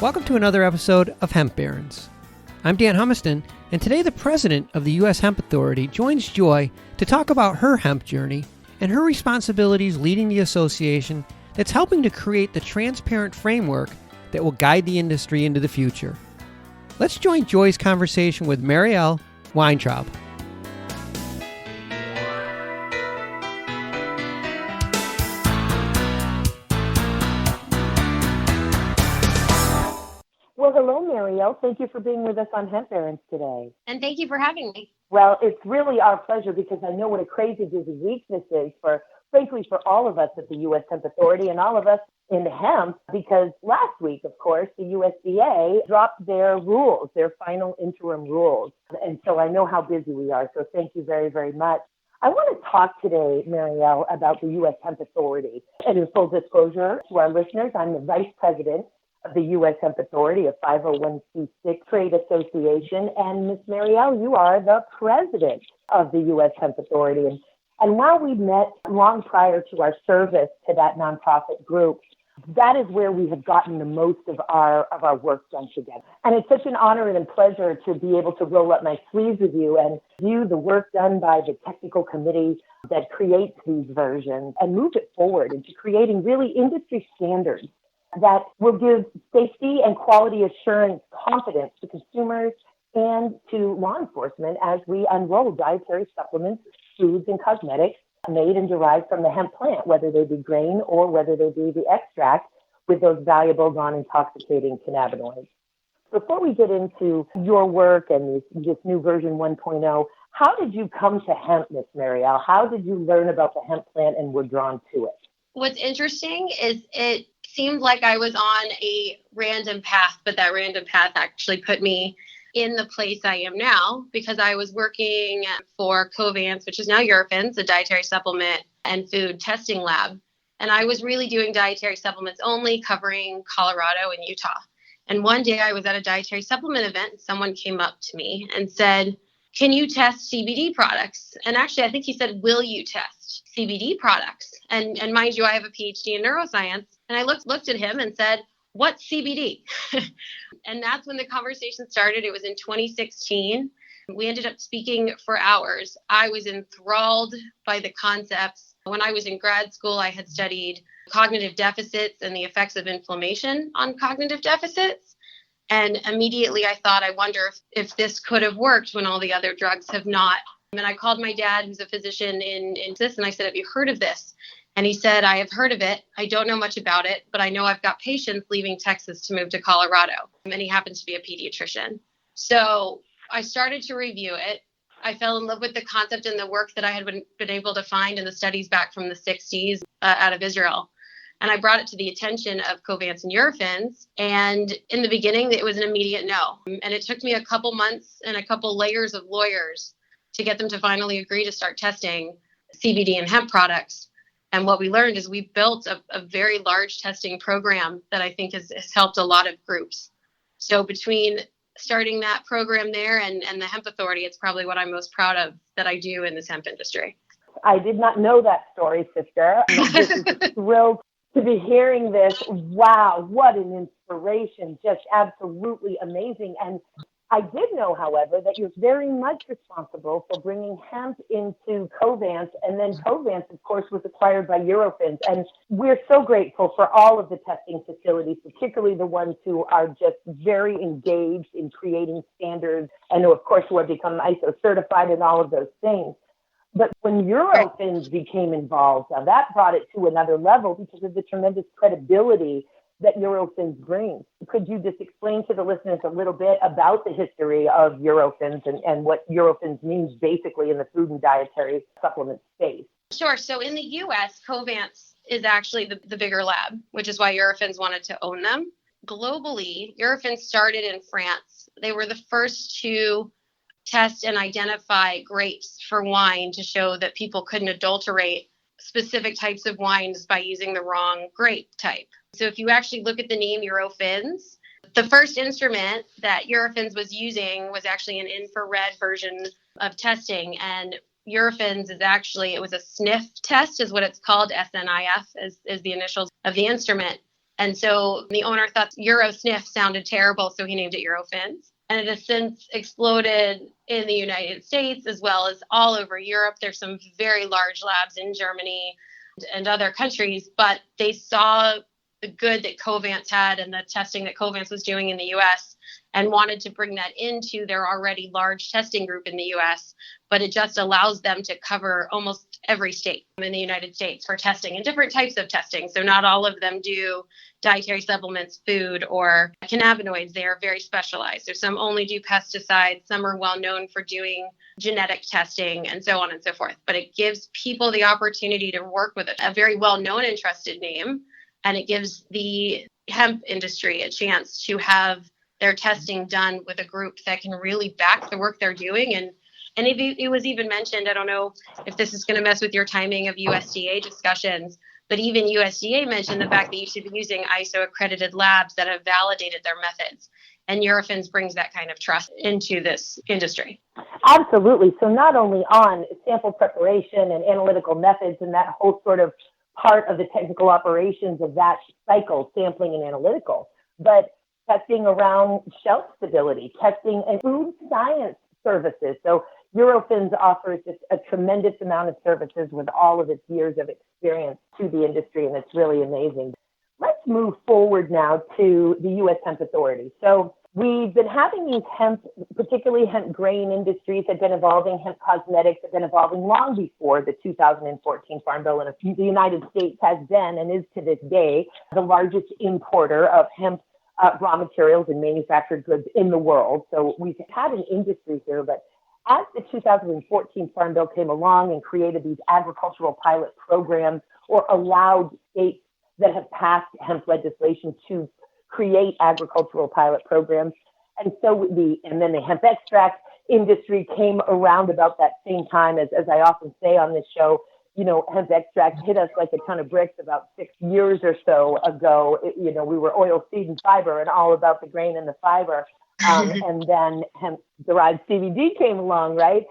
Welcome to another episode of Hemp Barons. I'm Dan Humiston, and today the president of the US Hemp Authority joins Joy to talk about her hemp journey and her responsibilities leading the association that's helping to create the transparent framework that will guide the industry into the future. Let's join Joy's conversation with Marielle Weintraub. Well, hello, Marielle. Thank you for being with us on Hemp Barons today. And thank you for having me. Well, it's really our pleasure because I know what a crazy busy week this is frankly, for all of us at the US Hemp Authority and all of us in hemp, because last week, of course, the USDA dropped their rules, their final interim rules. And so I know how busy we are. So thank you very, very much. I want to talk today, Marielle, about the US Hemp Authority. And in full disclosure to our listeners, I'm the vice president of the US Hemp Authority, a 501c6 trade association. And Ms. Marielle, you are the president of the US Hemp Authority. And while we met long prior to our service to that nonprofit group, that is where we have gotten the most of our work done together. And it's such an honor and pleasure to be able to roll up my sleeves with you and view the work done by the technical committee that creates these versions and move it forward into creating really industry standards that will give safety and quality assurance confidence to consumers and to law enforcement as we unroll dietary supplements, foods, and cosmetics made and derived from the hemp plant, whether they be grain or whether they be the extract with those valuable non-intoxicating cannabinoids. Before we get into your work and this new version 1.0, how did you come to hemp, Ms. Marielle? How did you learn about the hemp plant and were drawn to it? What's interesting is it seemed like I was on a random path, but that random path actually put me in the place I am now because I was working for Covance, which is now Eurofins, a dietary supplement and food testing lab. And I was really doing dietary supplements only, covering Colorado and Utah. And one day I was at a dietary supplement event and someone came up to me and said, "Can you test CBD products?" And actually, I think he said, "Will you test CBD products?" And mind you, I have a PhD in neuroscience. And I looked at him and said, "What's CBD?" And that's when the conversation started. It was in 2016. We ended up speaking for hours. I was enthralled by the concepts. When I was in grad school, I had studied cognitive deficits and the effects of inflammation on cognitive deficits. And immediately I thought, I wonder if this could have worked when all the other drugs have not. And I called my dad, who's a physician in Census, and I said, "Have you heard of this?" And he said, "I have heard of it. I don't know much about it, but I know I've got patients leaving Texas to move to Colorado." And he happens to be a pediatrician. So I started to review it. I fell in love with the concept and the work that I had been able to find in the studies back from the 60s out of Israel. And I brought it to the attention of Covance and Eurofins. And in the beginning, it was an immediate no. And it took me a couple months and a couple layers of lawyers to get them to finally agree to start testing CBD and hemp products. And what we learned is we built a very large testing program that I think has helped a lot of groups. So between starting that program there and the Hemp Authority, it's probably what I'm most proud of that I do in this hemp industry. I did not know that story, sister. I'm just thrilled to be hearing this. Wow, what an inspiration. Just absolutely amazing. And I did know, however, that you're very much responsible for bringing hemp into Covance, and then Covance, of course, was acquired by Eurofins. And we're so grateful for all of the testing facilities, particularly the ones who are just very engaged in creating standards and, of course, who have become ISO certified and all of those things. But when Eurofins became involved, now that brought it to another level because of the tremendous credibility that Eurofins brings. Could you just explain to the listeners a little bit about the history of Eurofins and what Eurofins means basically in the food and dietary supplement space? Sure. So in the U.S., Covance is actually the bigger lab, which is why Eurofins wanted to own them. Globally, Eurofins started in France. They were the first to test and identify grapes for wine to show that people couldn't adulterate specific types of wines by using the wrong grape type. So if you actually look at the name Eurofins, the first instrument that Eurofins was using was actually an infrared version of testing. And Eurofins is actually, it was a sniff test is what it's called, SNIF is the initials of the instrument. And so the owner thought Eurosniff sounded terrible, so he named it Eurofins. And it has since exploded in the United States as well as all over Europe. There's some very large labs in Germany and other countries, but they saw the good that Covance had and the testing that Covance was doing in the US and wanted to bring that into their already large testing group in the US. But it just allows them to cover almost every state in the United States for testing and different types of testing. So not all of them do dietary supplements, food, or cannabinoids. They are very specialized. So some only do pesticides. Some are well known for doing genetic testing and so on and so forth. But it gives people the opportunity to work with a very well known and trusted name. And it gives the hemp industry a chance to have their testing done with a group that can really back the work they're doing. And it was even mentioned, I don't know if this is going to mess with your timing of USDA discussions, but even USDA mentioned the fact that you should be using ISO accredited labs that have validated their methods. And Eurofins brings that kind of trust into this industry. Absolutely. So not only on sample preparation and analytical methods and that whole sort of part of the technical operations of that cycle, sampling and analytical, but testing around shelf stability, testing and food science services. So Eurofins offers just a tremendous amount of services with all of its years of experience to the industry, and it's really amazing. Let's move forward now to the US Hemp Authority. So we've been having these hemp, particularly hemp grain industries have been evolving, hemp cosmetics have been evolving long before the 2014 Farm Bill. And the United States has been and is to this day the largest importer of hemp raw materials and manufactured goods in the world. So we've had an industry here, but as the 2014 Farm Bill came along and created these agricultural pilot programs or allowed states that have passed hemp legislation to create agricultural pilot programs. And so then the hemp extract industry came around about that same time. As I often say on this show, you know, hemp extract hit us like a ton of bricks about 6 years or so ago. We were oil, seed, and fiber and all about the grain and the fiber. And then hemp-derived CBD came along, right?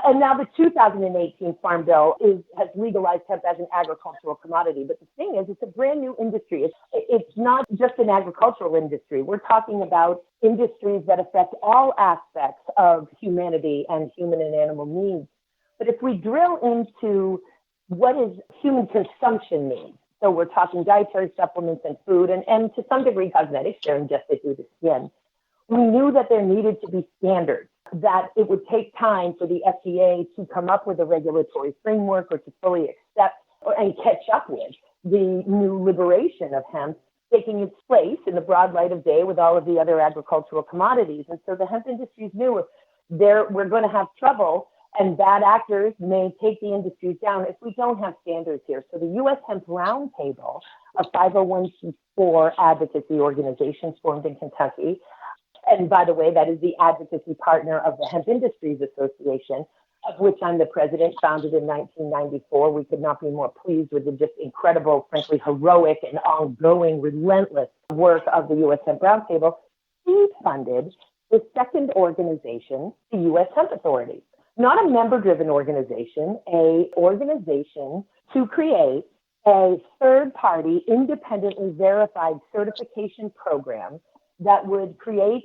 And now the 2018 Farm Bill has legalized hemp as an agricultural commodity. But the thing is, it's a brand new industry. It's not just an agricultural industry. We're talking about industries that affect all aspects of humanity and human and animal needs. But if we drill into what is human consumption needs, so we're talking dietary supplements and food, and to some degree cosmetics, they're ingested through the skin. We knew that there needed to be standards, that it would take time for the FDA to come up with a regulatory framework or to fully accept and catch up with the new liberation of hemp, taking its place in the broad light of day with all of the other agricultural commodities. And so the hemp industries knew we're going to have trouble, and bad actors may take the industries down if we don't have standards here. So the US Hemp Roundtable, a 501c4 advocacy organization formed in Kentucky, and by the way, that is the advocacy partner of the Hemp Industries Association, of which I'm the president, founded in 1994. We could not be more pleased with the just incredible, frankly, heroic and ongoing, relentless work of the US Hemp Roundtable. He funded the second organization, the US Hemp Authority. Not a member-driven organization, an organization to create a third-party, independently verified certification program that would create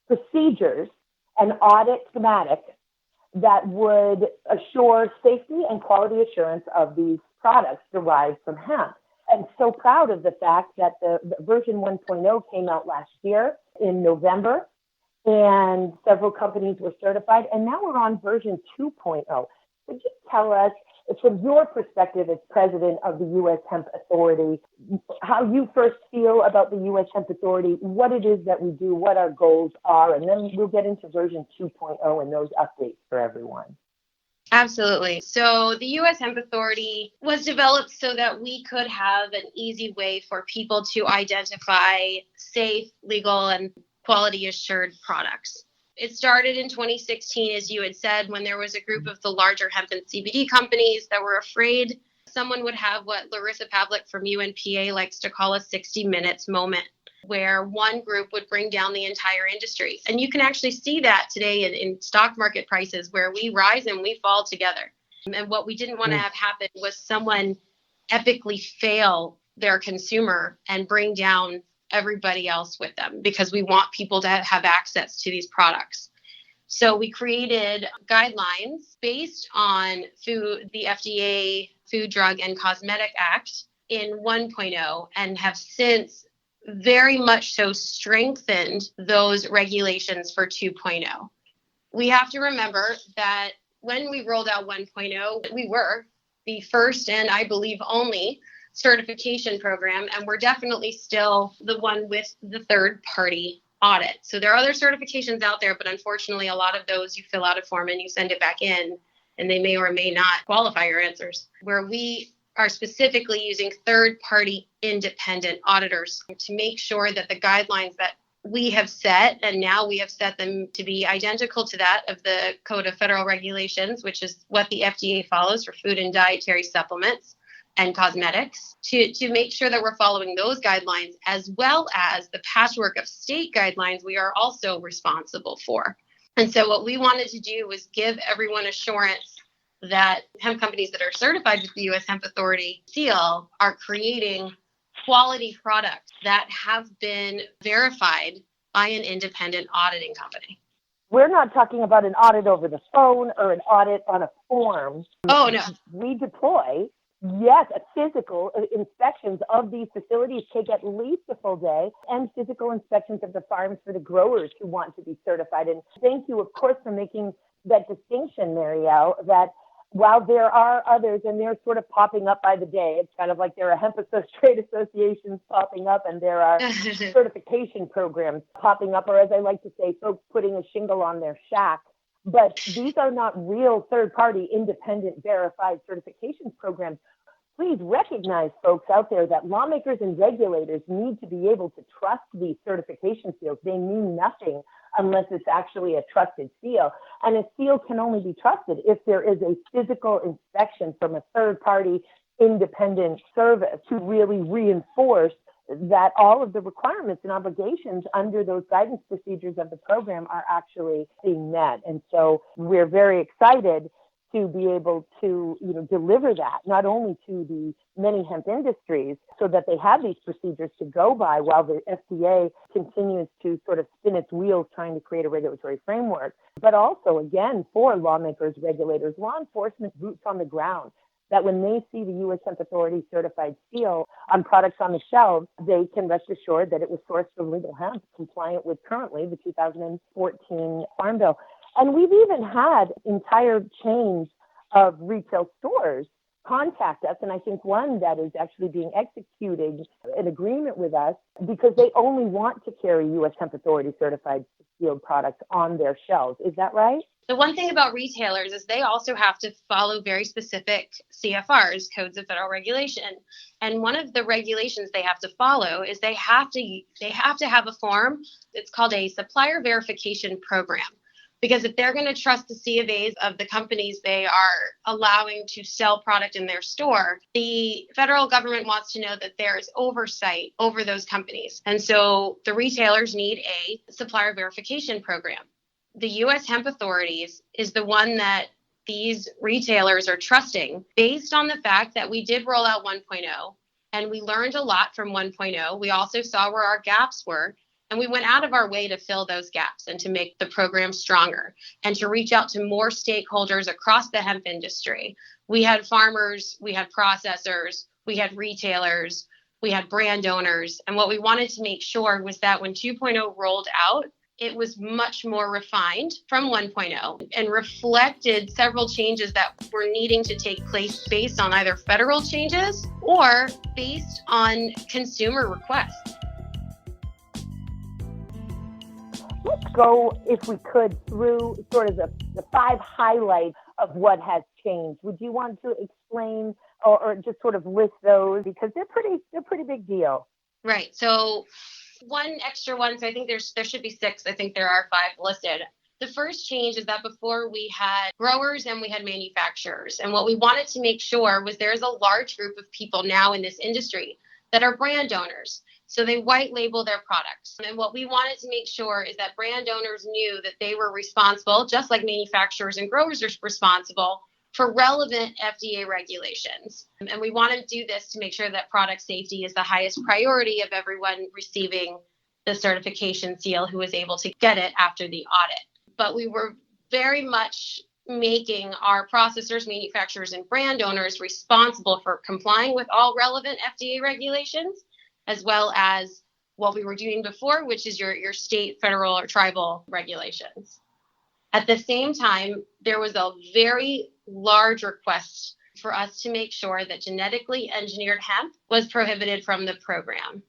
procedures and audit schematic that would assure safety and quality assurance of these products derived from hemp. And so proud of the fact that the version 1.0 came out last year in November, and several companies were certified, and now we're on version 2.0. Could you tell us, from your perspective as president of the US Hemp Authority, how you first feel about the US Hemp Authority, what it is that we do, what our goals are, and then we'll get into version 2.0 and those updates for everyone. Absolutely. So the US Hemp Authority was developed so that we could have an easy way for people to identify safe, legal, and quality assured products. It started in 2016, as you had said, when there was a group of the larger hemp and CBD companies that were afraid someone would have what Larissa Pavlik from UNPA likes to call a 60 minutes moment, where one group would bring down the entire industry. And you can actually see that today in stock market prices, where we rise and we fall together. And what we didn't want to have happen was someone epically fail their consumer and bring down everybody else with them, because we want people to have access to these products. So we created guidelines based on the FDA Food, Drug, and Cosmetic Act in 1.0, and have since very much so strengthened those regulations for 2.0. We have to remember that when we rolled out 1.0, we were the first and I believe only certification program, and we're definitely still the one with the third-party audit. So there are other certifications out there, but unfortunately, a lot of those you fill out a form and you send it back in, and they may or may not qualify your answers. Where we are specifically using third-party independent auditors to make sure that the guidelines that we have set, and now we have set them to be identical to that of the Code of Federal Regulations, which is what the FDA follows for food and dietary supplements and cosmetics, to make sure that we're following those guidelines, as well as the patchwork of state guidelines we are also responsible for. And so what we wanted to do was give everyone assurance that hemp companies that are certified with the US Hemp Authority seal are creating quality products that have been verified by an independent auditing company. We're not talking about an audit over the phone or an audit on a form. Oh, no. We deploy, yes, physical inspections of these facilities take at least a full day, and physical inspections of the farms for the growers who want to be certified. And thank you, of course, for making that distinction, Marielle, that while there are others, and they're sort of popping up by the day, it's kind of like there are trade associations popping up, and there are certification programs popping up, or as I like to say, folks putting a shingle on their shack. But these are not real third-party, independent, verified certification programs. Please recognize, folks out there, that lawmakers and regulators need to be able to trust these certification seals. They mean nothing unless it's actually a trusted seal. And a seal can only be trusted if there is a physical inspection from a third-party independent service to really reinforce that all of the requirements and obligations under those guidance procedures of the program are actually being met. And so we're very excited to be able to, deliver that not only to the many hemp industries so that they have these procedures to go by while the FDA continues to sort of spin its wheels trying to create a regulatory framework, but also, again, for lawmakers, regulators, law enforcement, boots on the ground, that when they see the US Hemp Authority certified seal on products on the shelves, they can rest assured that it was sourced from legal hemp, compliant with currently the 2014 Farm Bill. And we've even had entire chains of retail stores contact us, and I think one that is actually being executed an agreement with us because they only want to carry US Hemp Authority certified sealed products on their shelves. Is that right? The one thing about retailers is they also have to follow very specific CFRs, codes of federal regulation. And one of the regulations they have to follow is they have to have a form. It's called a supplier verification program. Because if they're going to trust the C of A's of the companies they are allowing to sell product in their store, the federal government wants to know that there is oversight over those companies. And so the retailers need a supplier verification program. The US Hemp Authorities is the one that these retailers are trusting based on the fact that we did roll out 1.0 and we learned a lot from 1.0. We also saw where our gaps were. And we went out of our way to fill those gaps and to make the program stronger and to reach out to more stakeholders across the hemp industry. We had farmers, we had processors, we had retailers, we had brand owners. And what we wanted to make sure was that when 2.0 rolled out, it was much more refined from 1.0 and reflected several changes that were needing to take place based on either federal changes or based on consumer requests. Let's go, if we could, through sort of the 5 highlights of what has changed. Would you want to explain or just sort of list those, because they're pretty big deal. Right. So one extra one. So I think there should be 6. I think there are 5 listed. The first change is that before we had growers and we had manufacturers, and what we wanted to make sure was there's a large group of people now in this industry that are brand owners. So they white label their products. And what we wanted to make sure is that brand owners knew that they were responsible, just like manufacturers and growers are responsible, for relevant FDA regulations. And we want to do this to make sure that product safety is the highest priority of everyone receiving the certification seal who was able to get it after the audit. But we were very much making our processors, manufacturers, and brand owners responsible for complying with all relevant FDA regulations, as well as what we were doing before, which is your state, federal, or tribal regulations. At the same time, there was a very large request for us to make sure that genetically engineered hemp was prohibited from the program.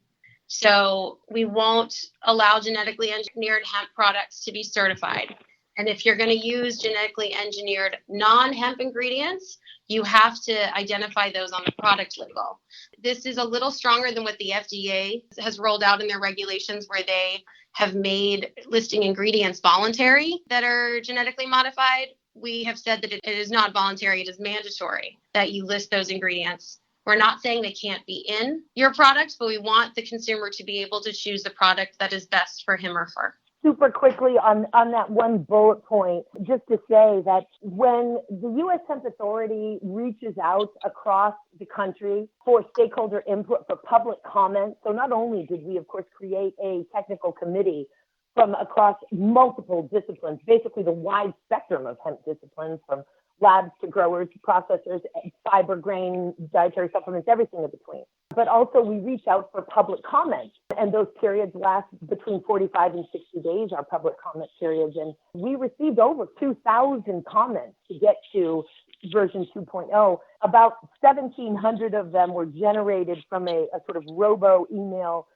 So we won't allow genetically engineered hemp products to be certified. And if you're going to use genetically engineered non-hemp ingredients, you have to identify those on the product label. This is a little stronger than what the FDA has rolled out in their regulations, where they have made listing ingredients voluntary that are genetically modified. We have said that it is not voluntary, it is mandatory that you list those ingredients. We're not saying they can't be in your product, but we want the consumer to be able to choose the product that is best for him or her. Super quickly on that one bullet point, just to say that when the US Hemp Authority reaches out across the country for stakeholder input, for public comment, so not only did we, of course, create a technical committee from across multiple disciplines, basically the wide spectrum of hemp disciplines, from labs to growers, processors, fiber, grain, dietary supplements, everything in between. But also we reach out for public comment, and those periods last between 45 and 60 days, our public comment periods. And we received over 2,000 comments to get to version 2.0. About 1,700 of them were generated from a sort of robo email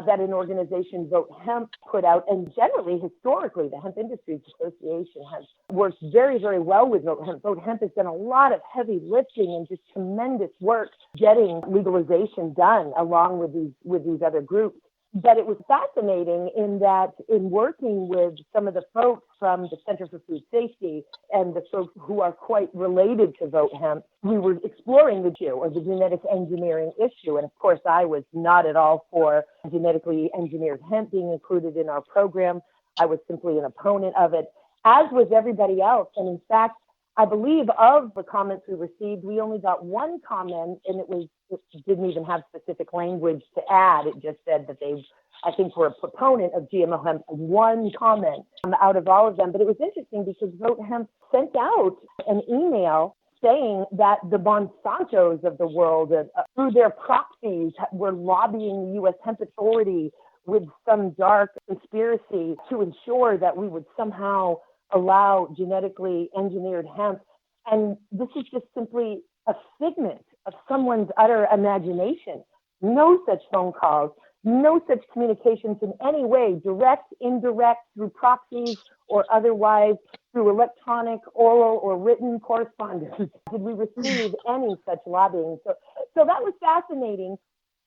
that an organization, Vote Hemp, put out. And generally, historically, the Hemp Industries Association has worked very, very well with Vote Hemp. Vote Hemp has done a lot of heavy lifting and just tremendous work getting legalization done along with these other groups. But it was fascinating in that in working with some of the folks from the Center for Food Safety and the folks who are quite related to Vote Hemp, we were exploring the issue, or the genetic engineering issue. And of course, I was not at all for genetically engineered hemp being included in our program. I was simply an opponent of it, as was everybody else. And in fact, I believe of the comments we received, we only got one comment, and it didn't even have specific language to add. It just said that they, I think, were a proponent of GMO hemp. One comment out of all of them. But it was interesting because Vote Hemp sent out an email saying that the Monsantos of the world, through their proxies, were lobbying the US Hemp Authority with some dark conspiracy to ensure that we would somehow allow genetically engineered hemp. And this is just simply a figment of someone's utter imagination. No such phone calls, no such communications in any way, direct, indirect, through proxies or otherwise, through electronic, oral, or written correspondence, did we receive any such lobbying. So that was fascinating.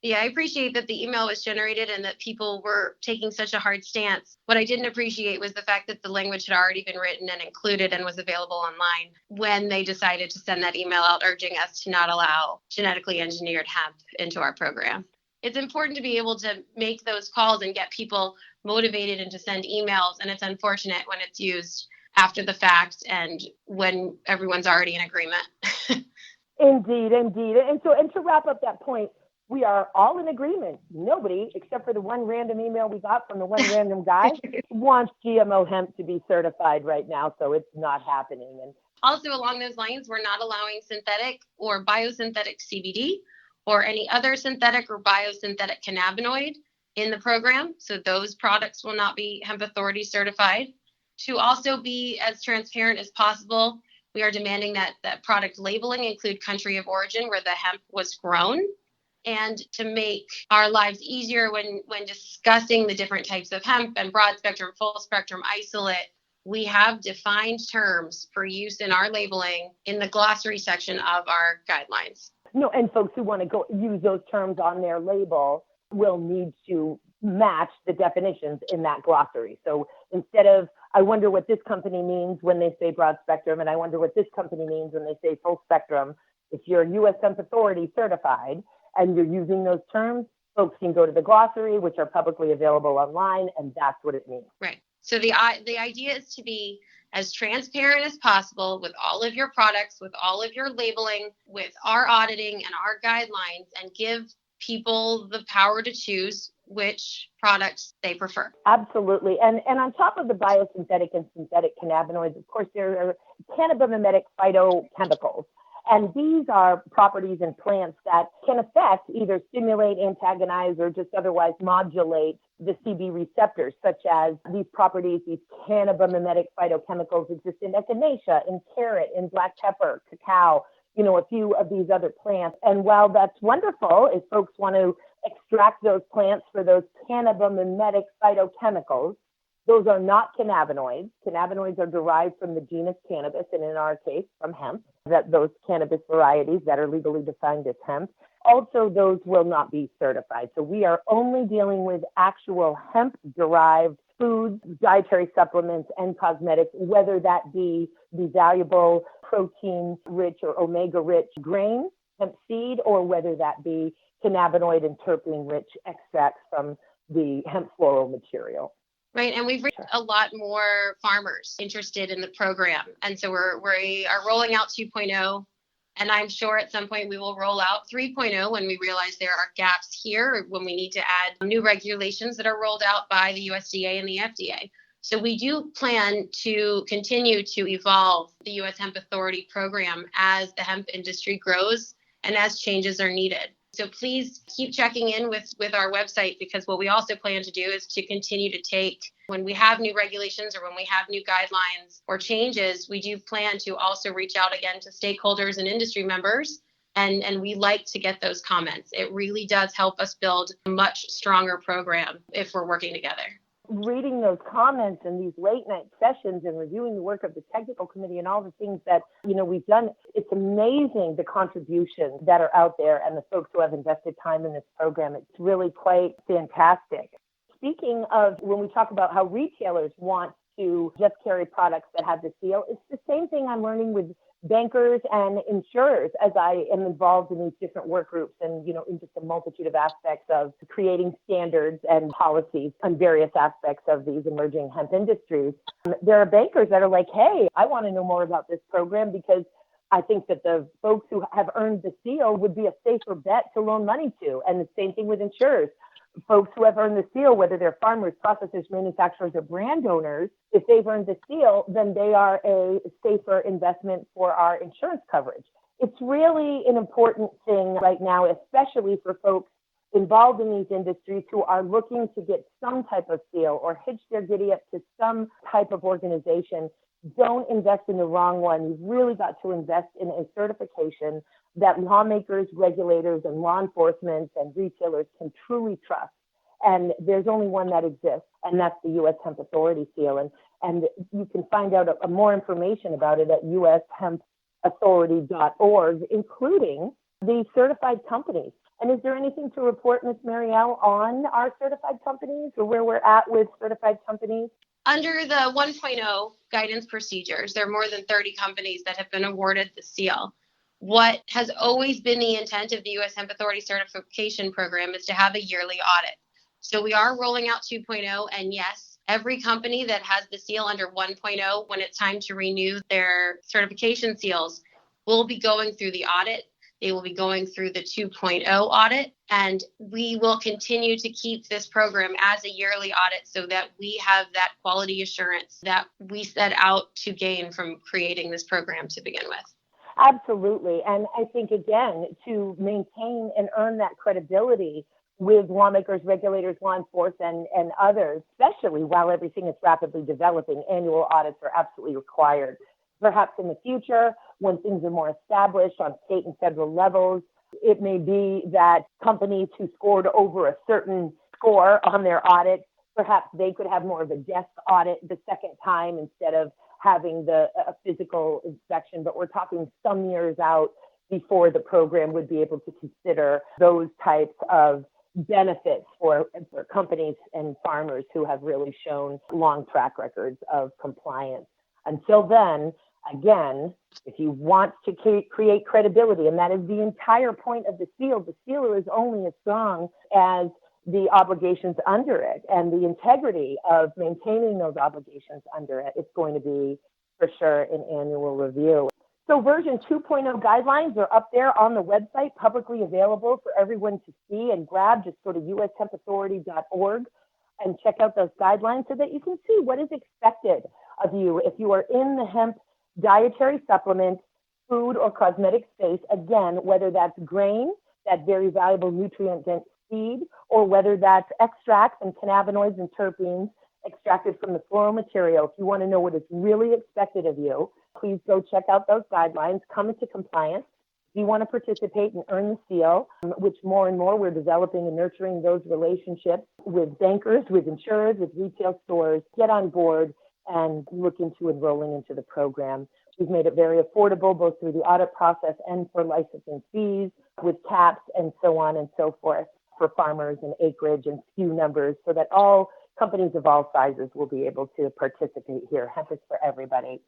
Yeah, I appreciate that the email was generated and that people were taking such a hard stance. What I didn't appreciate was the fact that the language had already been written and included and was available online when they decided to send that email out urging us to not allow genetically engineered hemp into our program. It's important to be able to make those calls and get people motivated and to send emails. And it's unfortunate when it's used after the fact and when everyone's already in agreement. Indeed. And to wrap up that point, we are all in agreement. Nobody, except for the one random email we got from the one random guy, wants GMO hemp to be certified right now. So it's not happening. And also along those lines, we're not allowing synthetic or biosynthetic CBD or any other synthetic or biosynthetic cannabinoid in the program. So those products will not be Hemp Authority certified. To also be as transparent as possible, we are demanding that product labeling include country of origin where the hemp was grown. And to make our lives easier when discussing the different types of hemp and broad spectrum, full spectrum, isolate, we have defined terms for use in our labeling in the glossary section of our guidelines. No, and folks who want to go use those terms on their label will need to match the definitions in that glossary. So instead of, I wonder what this company means when they say broad spectrum, and I wonder what this company means when they say full spectrum, if you're US Hemp Authority certified, and you're using those terms, folks can go to the glossary, which are publicly available online, and that's what it means. Right. So the idea is to be as transparent as possible with all of your products, with all of your labeling, with our auditing and our guidelines, and give people the power to choose which products they prefer. Absolutely. And on top of the biosynthetic and synthetic cannabinoids, of course, there are cannabinoid phytochemicals. And these are properties in plants that can affect, either stimulate, antagonize, or just otherwise modulate the CB receptors, such as these properties, these cannabinoid phytochemicals exist in echinacea, in carrot, in black pepper, cacao, a few of these other plants. And while that's wonderful, if folks want to extract those plants for those cannabinoid phytochemicals, those are not cannabinoids. Cannabinoids are derived from the genus Cannabis, and in our case, from hemp, those cannabis varieties that are legally defined as hemp. Also, those will not be certified. So we are only dealing with actual hemp-derived foods, dietary supplements, and cosmetics, whether that be the valuable protein-rich or omega-rich grain, hemp seed, or whether that be cannabinoid and terpene-rich extracts from the hemp floral material. Right. And we've reached a lot more farmers interested in the program. And so we are rolling out 2.0. And I'm sure at some point we will roll out 3.0 when we realize there are gaps here, when we need to add new regulations that are rolled out by the USDA and the FDA. So we do plan to continue to evolve the US Hemp Authority program as the hemp industry grows and as changes are needed. So please keep checking in with our website, because what we also plan to do is to continue to take, when we have new regulations or when we have new guidelines or changes, we do plan to also reach out again to stakeholders and industry members. And we like to get those comments. It really does help us build a much stronger program if we're working together. Reading those comments and these late night sessions and reviewing the work of the technical committee and all the things that, we've done, it's amazing the contributions that are out there and the folks who have invested time in this program. It's really quite fantastic. Speaking of, when we talk about how retailers want to just carry products that have the seal, it's the same thing I'm learning with bankers and insurers as I am involved in these different work groups and, in just a multitude of aspects of creating standards and policies on various aspects of these emerging hemp industries. There are bankers that are like, hey, I want to know more about this program because I think that the folks who have earned the seal would be a safer bet to loan money to. And the same thing with insurers. Folks who have earned the seal, whether they're farmers, processors, manufacturers, or brand owners, if they've earned the seal, then they are a safer investment for our insurance coverage. It's really an important thing right now, especially for folks involved in these industries who are looking to get some type of seal or hitch their giddy up to some type of organization. Don't invest in the wrong one. You've really got to invest in a certification that lawmakers, regulators, and law enforcement and retailers can truly trust. And there's only one that exists, and that's the US Hemp Authority seal. And you can find out more information about it at ushemp-authority.org, including the certified companies. And is there anything to report, Ms. Marielle, on our certified companies or where we're at with certified companies? Under the 1.0 guidance procedures, there are more than 30 companies that have been awarded the seal. What has always been the intent of the US Hemp Authority certification program is to have a yearly audit. So we are rolling out 2.0, and yes, every company that has the seal under 1.0, when it's time to renew their certification seals, will be going through the audit. They will be going through the 2.0 audit, and we will continue to keep this program as a yearly audit so that we have that quality assurance that we set out to gain from creating this program to begin with. Absolutely. And I think, again, to maintain and earn that credibility with lawmakers, regulators, law enforcement, and others, especially while everything is rapidly developing, annual audits are absolutely required. Perhaps in the future, when things are more established on state and federal levels, it may be that companies who scored over a certain score on their audit, perhaps they could have more of a desk audit the second time instead of having a physical inspection. But we're talking some years out before the program would be able to consider those types of benefits for companies and farmers who have really shown long track records of compliance. Until then, again, if you want to create credibility, and that is the entire point of the seal is only as strong as the obligations under it and the integrity of maintaining those obligations under it. It's going to be for sure an annual review. So version 2.0 guidelines are up there on the website, publicly available for everyone to see and grab. Just go to ushempauthority.org and check out those guidelines so that you can see what is expected of you if you are in the hemp dietary supplement, food, or cosmetic space. Again, whether that's grain, that very valuable nutrient-dense seed, or whether that's extracts and cannabinoids and terpenes extracted from the floral material. If you want to know what is really expected of you, please go check out those guidelines, come into compliance. If you want to participate and earn the seal, which more and more we're developing and nurturing those relationships with bankers, with insurers, with retail stores, get on board and look into enrolling into the program. We've made it very affordable, both through the audit process and for licensing fees, with caps and so on and so forth for farmers and acreage and SKU numbers, so that all companies of all sizes will be able to participate here. Hemp is for everybody.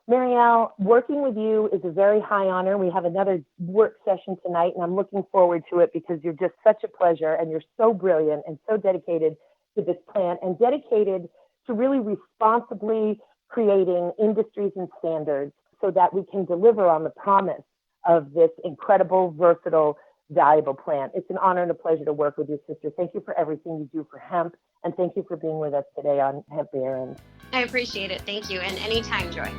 Marielle, working with you is a very high honor. We have another work session tonight, and I'm looking forward to it because you're just such a pleasure, and you're so brilliant and so dedicated to this plant and dedicated to really responsibly creating industries and standards so that we can deliver on the promise of this incredible, versatile, valuable plant. It's an honor and a pleasure to work with you, sister. Thank you for everything you do for hemp, and thank you for being with us today on Hemp Errands. I appreciate it. Thank you. And anytime, Joy.